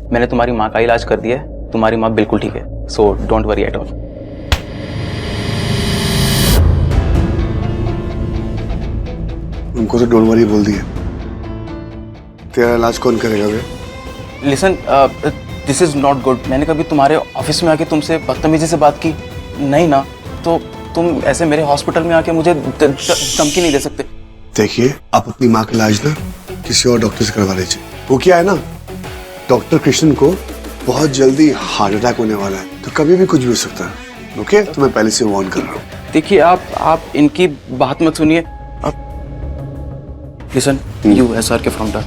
मैंने तुम्हारी माँ का इलाज कर दिया है, तुम्हारी माँ बिल्कुल ठीक है, so don't worry at all. उनको तो डोंट वरी बोल दिया। तेरा इलाज कौन करेगा बे? Listen, this is not good. मैंने कभी तुम्हारे ऑफिस में आके तुमसे बदतमीजी से बात की नहीं ना, तो तुम ऐसे मेरे हॉस्पिटल में आके मुझे धमकी नहीं दे सकते। देखिए, आप अपनी माँ का इलाज ना किसी और डॉक्टर से करवा लीजिए। वो क्या है ना, डॉक्टर कृष्णन को बहुत जल्दी हार्ट अटैक होने वाला है, तो कभी भी कुछ भी हो सकता है। ओके, तो मैं पहले से वार्न कर रहा हूँ। देखिए, आप इनकी बात मत सुनिए। लिसन, यू SR के फाउंडर,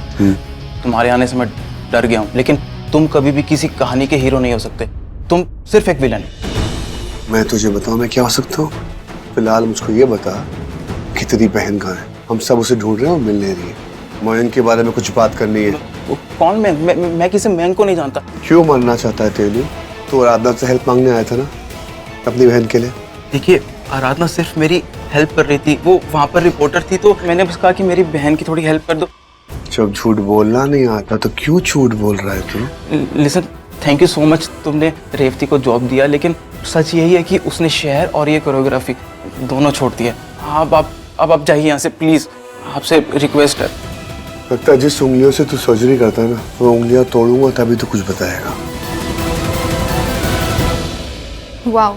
तुम्हारे आने से मैं डर गया हूँ, लेकिन तुम कभी भी किसी कहानी के हीरो नहीं हो सकते। तुम सिर्फ एक विलन। मैं तुझे बताऊं मैं क्या हो सकता हूँ? फिलहाल मुझको ये बता कि तेरी बहन कहाँ है? हम सब उसे ढूंढ रहे हैं और मिल नहीं रही है। मयंक के बारे में कुछ बात करनी है। वो कौन? मैं किसी मयंक को नहीं जानता। क्यों मानना चाहता है तेलू? तो आराधना से हेल्प मांगने आया था ना अपनी बहन के लिए। देखिए, आराधना सिर्फ मेरी हेल्प कर रही थी। वो वहाँ पर रिपोर्टर थी, तो मैंने बस कहा कि मेरी बहन की थोड़ी हेल्प कर दो। जब झूठ बोलना नहीं आता तो क्यों झूठ बोल रहा है तू? Listen, thank you so much, तुमने रेवती को जॉब दिया, लेकिन सच यही है कि उसने शहर और ये कोरियोग्राफी दोनों छोड़ दिया। अब आप जाइए यहाँ से प्लीज, आपसे रिक्वेस्ट है। लगता है जिस उंगलियों से तू सर्जरी करता है ना, वो उंगलियां तोड़ूंगा तभी तो कुछ बताएगा। वाह,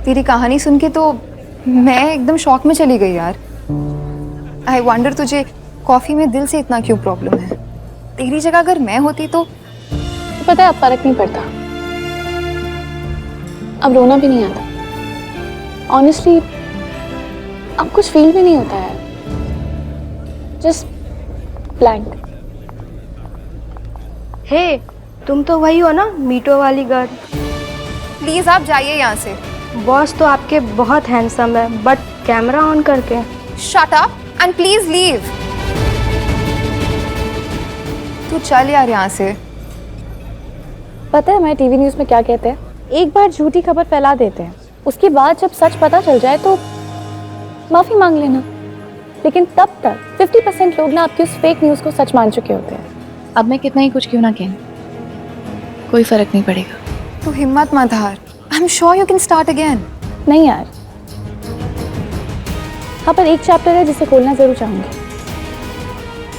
तेरी कहानी सुन के तो मैं एकदम शॉक में चली गई यार। आई वंडर तुझे कॉफी में दिल से इतना क्यों प्रॉब्लम है। तेरी जगह अगर मैं होती तो पता है, अब फर्क नहीं पड़ता, अब रोना भी नहीं आता। ऑनेस्टली अब कुछ फील भी नहीं होता है, जस्ट ब्लैंक। हे, तुम तो वही हो ना, मीटो वाली गर्ल? प्लीज आप जाइए यहाँ से। बॉस तो आपके बहुत हैंडसम है, बट कैमरा ऑन करके। Shut up and please leave. तू चल यार यहाँ से। पता है मैं टीवी न्यूज़ में क्या कहते हैं? एक बार झूठी खबर फैला देते हैं, उसके बाद जब सच पता चल जाए तो माफी मांग लेना। लेकिन तब तक 50% लोग ना आपकी उस फेक न्यूज़ को सच मान चुके होते हैं। अब मैं कितना ही कुछ क्यों ना कहूं, कोई फर्क नहीं पड़ेगा। तू हिम्मत मत हार। I am sure you can start again. नहीं यार, हाँ, पर एक चैप्टर है जिसे खोलना जरूर चाहूंगी।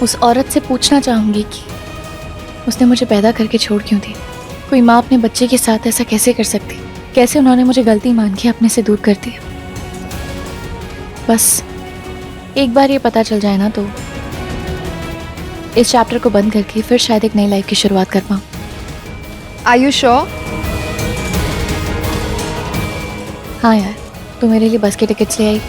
उस औरत से पूछना चाहूंगी कि उसने मुझे पैदा करके छोड़ क्यों दी। कोई माँ अपने बच्चे के साथ ऐसा कैसे कर सकती? कैसे उन्होंने मुझे गलती मान के अपने से दूर कर दिया? बस एक बार ये पता चल जाए ना, तो इस चैप्टर को बंद करके फिर शायद एक नई लाइफ की शुरुआत कर पाऊँ। Are you sure? हाँ यार, तू मेरे लिए बस के टिकट्स ले आई।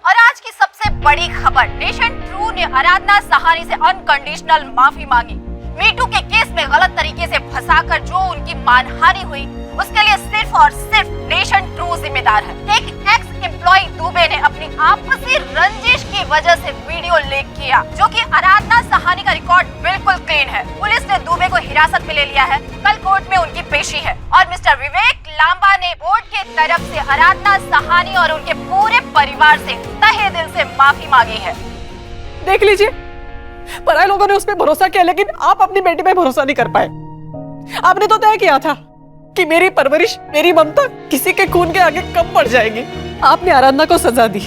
और आज की सबसे बड़ी खबर, नेशन ट्रू ने आराधना सहानी से अनकंडीशनल माफी मांगी। मीटू के केस में गलत तरीके से फंसाकर जो उनकी मानहानि हुई, उसके लिए सिर्फ और सिर्फ नेशन ट्रू जिम्मेदार है। एक एक्स एम्प्लॉय दुबे ने अपनी आपसी रंजिश की वजह से वीडियो लीक किया, जो कि आराधना सहानी का रिकॉर्ड बिल्कुल क्लीन है। पुलिस ने दुबे को हिरासत में ले लिया है। कल कोर्ट में उनकी पेशी है और मिस्टर विवेक लांबा ने कोर्ट के तरफ से आराधना सहानी और उनके पूरे परिवार से तहे दिल से माफी मांगी है। देख लीजिए, पराये लोगों ने उस पर भरोसा किया, लेकिन आप अपनी बेटी पे भरोसा नहीं कर पाए। आपने तो तय किया था कि मेरी परवरिश, मेरी ममता किसी के खून के आगे कम पड़ जाएगी। आपने आराधना को सजा दी,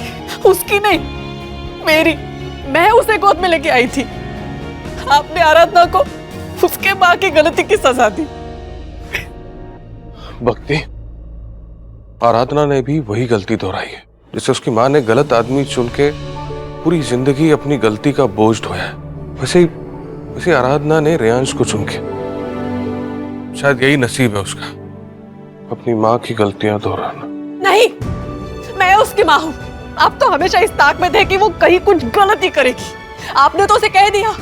उसकी नहीं, मेरी। मैं उसे गोद में लेके आई थी। आपने आराधना को उसके माँ की गलती की सजा दी। भक्ति, आराधना ने भी वही गलती दोहराई है जिससे उसकी माँ ने गलत आदमी चुन के पूरी जिंदगी अपनी गलती का बोझ ढोया है। वैसे आराधना ने रेयांश को चुन के, शायद यही नसीब है उसका, अपनी माँ की गलतियां दोहराना। नहीं, मैं उसकी माँ हूँ। आप तो हमेशा इस ताक में थे कि वो कहीं कुछ गलती करेगी। आपने तो उसे कह दिया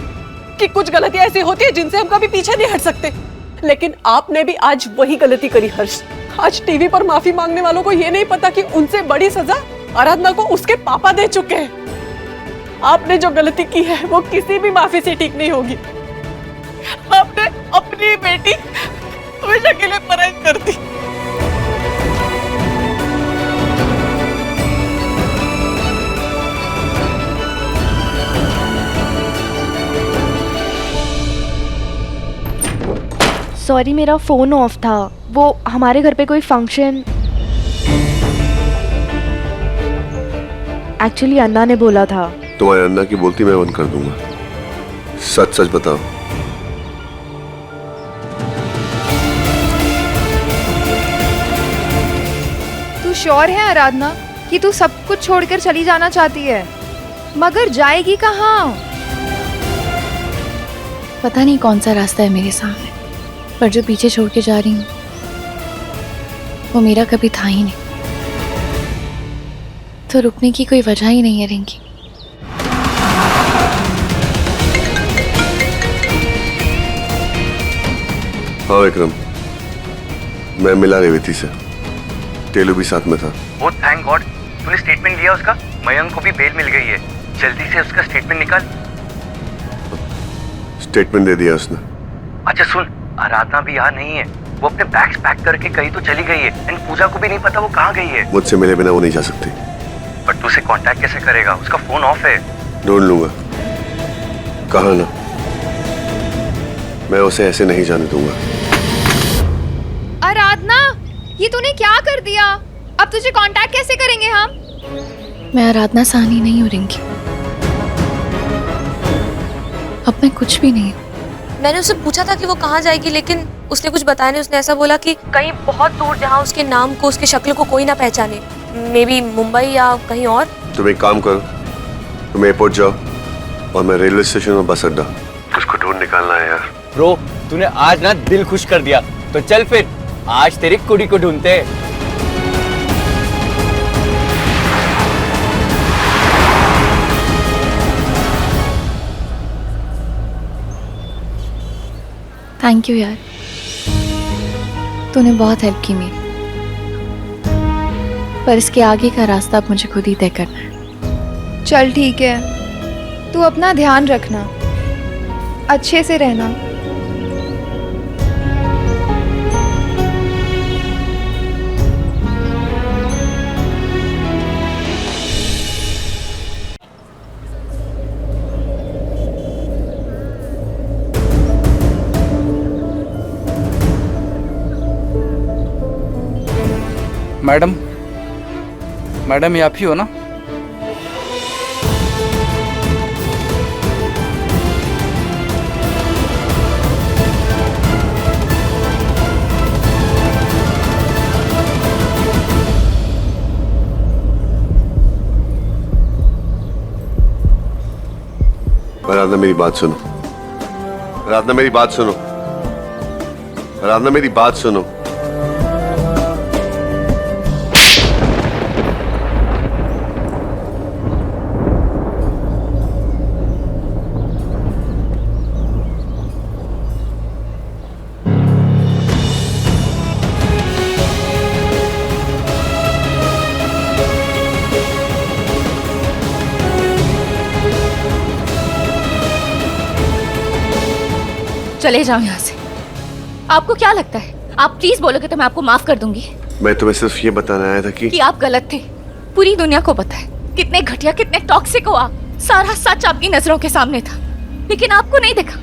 कि कुछ गलतियां ऐसी होती है जिनसे हम कभी पीछे नहीं हट सकते, लेकिन आपने भी आज वही गलती करी हर्ष। आज टीवी पर माफी मांगने वालों को ये नहीं पता कि उनसे बड़ी सजा आराधना को उसके पापा दे चुके हैं। आपने जो गलती की है वो किसी भी माफी से ठीक नहीं होगी। आपने अपनी बेटी हमेशा के लिए पराई कर दी। सॉरी, मेरा फ़ोन ऑफ था। वो हमारे घर पे कोई फंक्शन, एक्चुअली अन्ना ने बोला था। तुम्हारे अन्ना की बोलती मैं बंद कर दूंगा। सच सच बताओ। तू श्योर है आराधना कि तू सब कुछ छोड़कर चली जाना चाहती है? मगर जाएगी कहाँ? पता नहीं कौन सा रास्ता है मेरे सामने, पर जो पीछे छोड़ के जा रही हूँ वो मेरा कभी था ही नहीं, तो रुकने की कोई वजह ही नहीं है रिंकी। हाँ विक्रम, मैं मिला रेवती से। टेलू भी साथ में था। ओ थैंक गॉड, तूने स्टेटमेंट लिया उसका? मयंक को भी बेल मिल गई है, जल्दी से उसका स्टेटमेंट निकाल। स्टेटमेंट दे दिया उसने। अच्छा सुन, आराधना भी यहाँ नहीं है, वो अपने बैग्स पैक करके कहीं तो चली गई है एंड पूजा को भी नहीं पता वो कहाँ गई है। मुझसे मिले बिना वो नहीं जा सकती। पर तू उसे कांटेक्ट कैसे करेगा? उसका फोन ऑफ है। ढूंढ लूंगा, कहा ना, मैं उसे ऐसे नहीं जाने दूंगा। आराधना, ये तूने क्या कर दिया? अब तुझे कांटेक्ट कैसे करेंगे हम? मैं आराधना साहनी नहीं हूँ रिंकी, अब मैं कुछ भी नहीं हूँ। मैंने उससे पूछा था कि वो कहाँ जाएगी, लेकिन उसने कुछ बताया नहीं। उसने ऐसा बोला कि कहीं बहुत दूर जहाँ उसके नाम को, उसके शक्ल को कोई ना पहचाने, मे बी मुंबई या कहीं और। तुम एक काम करो, तुम एयरपोर्ट जाओ और मैं रेलवे स्टेशन और बस अड्डा। उसको ढूंढ निकालना है यार। ब्रो, तूने आज ना दिल खुश कर दिया, तो चल फिर आज तेरी कुड़ी को ढूंढते हैं। थैंक यू यार, तूने बहुत हेल्प की मेरी, पर इसके आगे का रास्ता अब मुझे खुद ही तय करना है। चल ठीक है, तू अपना ध्यान रखना, अच्छे से रहना। मैडम, मैडम ये आप ही हो ना? आराधना मेरी बात सुनो, आराधना मेरी बात सुनो, आराधना मेरी बात सुनो। चले जाओ यहाँ से। आपको क्या लगता है आप प्लीज बोलोगे तो मैं आपको माफ कर दूंगी? मैं तुम्हें सिर्फ ये बताने आया था कि आप गलत थे। पूरी दुनिया को पता है कितने घटिया, कितने टॉक्सिक हो आप। सारा सच आपकी नजरों के सामने था, लेकिन आपको नहीं देखा।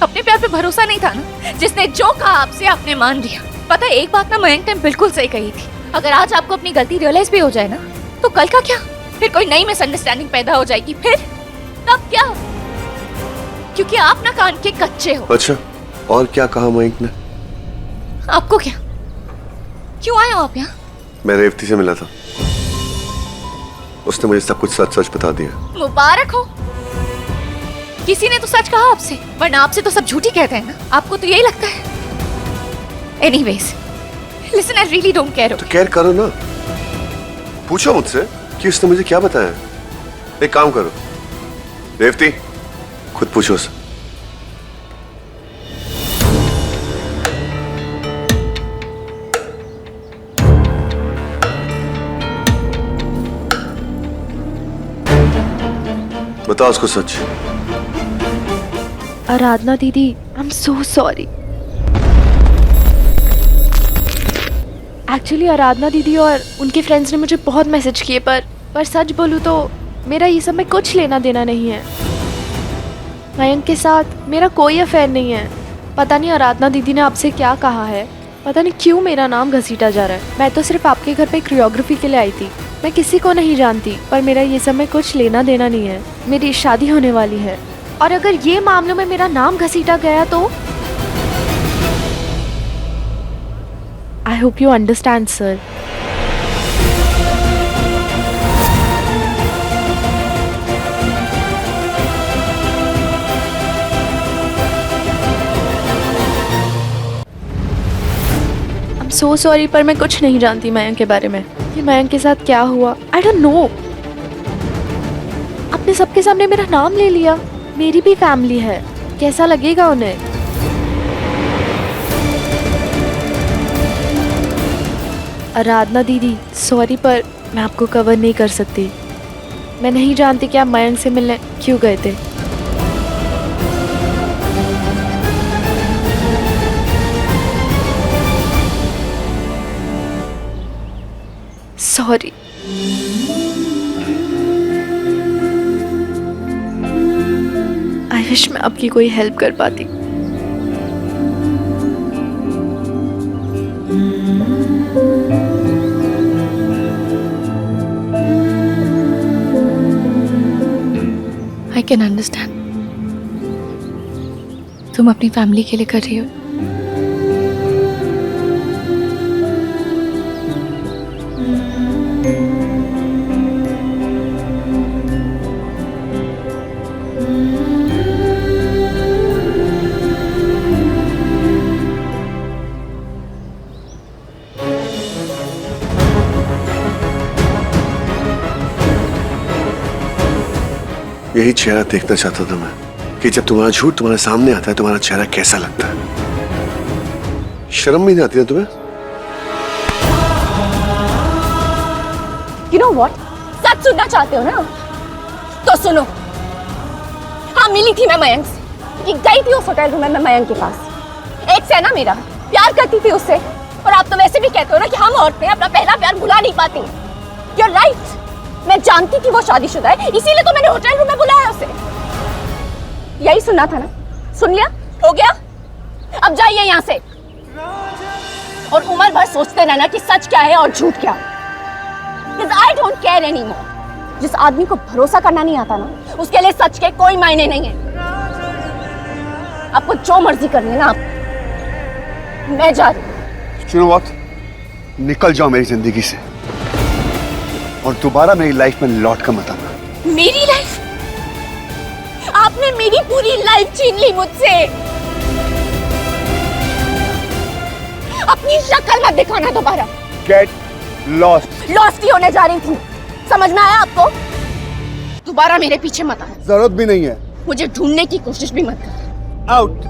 अपने प्यार पे भरोसा नहीं था ना। जिसने जो कहा आपसे आपने मान लिया। पता है एक बात ना, मयंक ने बिल्कुल सही कही थी। अगर आज आपको अपनी गलती रियलाइज भी हो जाए ना, तो कल का क्या, फिर कोई नई मिसअंडरस्टैंडिंग पैदा हो जाएगी। फिर तब क्या? क्योंकि आप ना कान के कच्चे हो। अच्छा, और क्या कहा मयंक ने? आपको क्या? क्यों आए हो आप यहाँ? मैं रेवती से मिला था, उसने मुझे सब कुछ सच सच बता दिया। मुबारक हो, किसी ने तो सच कहा आपसे, वरना आपसे तो सब झूठी कहते हैं ना। आपको तो यही लगता है। Anyways, listen, I really don't care. तो केयर करो ना, पूछो मुझसे कि उसने मुझे क्या बताया। एक काम करो रेवती, खुद पूछो उसे। बताओ उसको सच। आराधना दीदी, I am so sorry. Actually Aradhana दीदी और उनके फ्रेंड्स ने मुझे बहुत मैसेज किए, पर सच बोलूँ तो मेरा ये सब में कुछ लेना देना नहीं है। मयंक के साथ मेरा कोई अफेयर नहीं है। पता नहीं आराधना दीदी ने आपसे क्या कहा है, पता नहीं क्यों मेरा नाम घसीटा जा रहा है। मैं तो सिर्फ आपके घर पे कोरियोग्राफी के लिए आई थी, मैं किसी को नहीं जानती, पर मेरा ये सब में कुछ लेना देना नहीं है। मेरी शादी होने वाली है और अगर ये मामलों में मेरा नाम घसीटा गया तो I hope you understand sir. So sorry, पर मैं कुछ नहीं जानती मयंक के बारे में। कि मयंक के साथ क्या हुआ आई डोंट नो। आपने सबके सामने मेरा नाम ले लिया। मेरी भी फैमिली है, कैसा लगेगा उन्हें? आराधना दीदी सॉरी, पर मैं आपको कवर नहीं कर सकती। मैं नहीं जानती कि आप मयंक से मिलने क्यों गए थे। सॉरी। आई विश मैं आपकी कोई हेल्प कर पाती। आई कैन अंडरस्टैंड, तुम अपनी फैमिली के लिए कर रही हो। यही चेहरा देखना चाहता था मैं कि जब तुम्हारा झूठ तुम्हारे सामने आता है तुम्हारा चेहरा कैसा लगता है। शर्म भी नहीं आती ना तुम्हें? You know what? सच सुनना चाहते हो ना? तो सुनो। हाँ, मिली थी मैं मयंक से, कि गई थी उस होटल रूम में मयंक के पास। एक से ना मेरा प्यार करती थी उससे, और आप तो वैसे भी कहते हो ना कि हम औरतें अपना पहला प्यार भुला नहीं पाती। You're right. मैं जानती थी वो शादीशुदा है, इसीलिए तो मैंने होटल रूम में बुलाया उसे। यही सुनना था ना? सुन लिया? हो गया? अब जाइए यहाँ से, और उम्र भर सोचते रहना कि सच क्या है और झूठ क्या। Because I don't care anymore. जिस आदमी को भरोसा करना नहीं आता ना, उसके लिए सच के कोई मायने नहीं है। आपको जो मर्जी कर लेना, आप। मैं जा रही हूँ। You know what? निकल जाओ मेरी जिंदगी से और दोबारा मेरी लाइफ में लौट कर मत आना। मेरी लाइफ? आपने मेरी पूरी लाइफ छीन ली मुझसे। अपनी शक्ल मत दिखाना दोबारा। Get lost. लॉस्ट ही होने जा रही थी, समझ में आया आपको? दोबारा मेरे पीछे मत आना। जरूरत भी नहीं है। मुझे ढूंढने की कोशिश भी मत कर। आउट।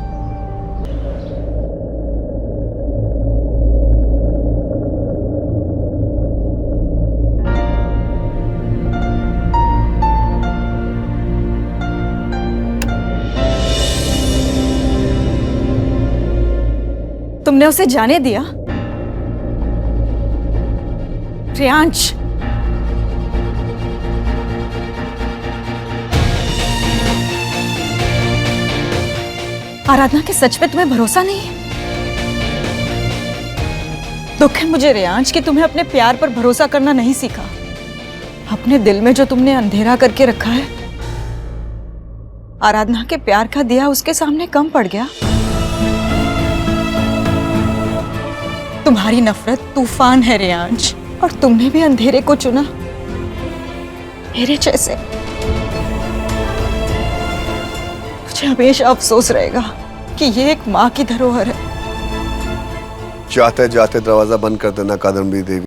तुमने उसे जाने दिया? रियांश, आराधना के सच पे तुम्हें भरोसा नहीं है? दुख है मुझे रियांश कि तुम्हें अपने प्यार पर भरोसा करना नहीं सीखा। अपने दिल में जो तुमने अंधेरा करके रखा है, आराधना के प्यार का दिया उसके सामने कम पड़ गया। तुम्हारी नफरत तूफान है रियांश, और तुमने भी अंधेरे को चुना, मेरे जैसे। मुझे हमेशा अफसोस रहेगा कि ये एक माँ की धरोहर है। जाते जाते दरवाजा बंद कर देना कादम्बरी देवी।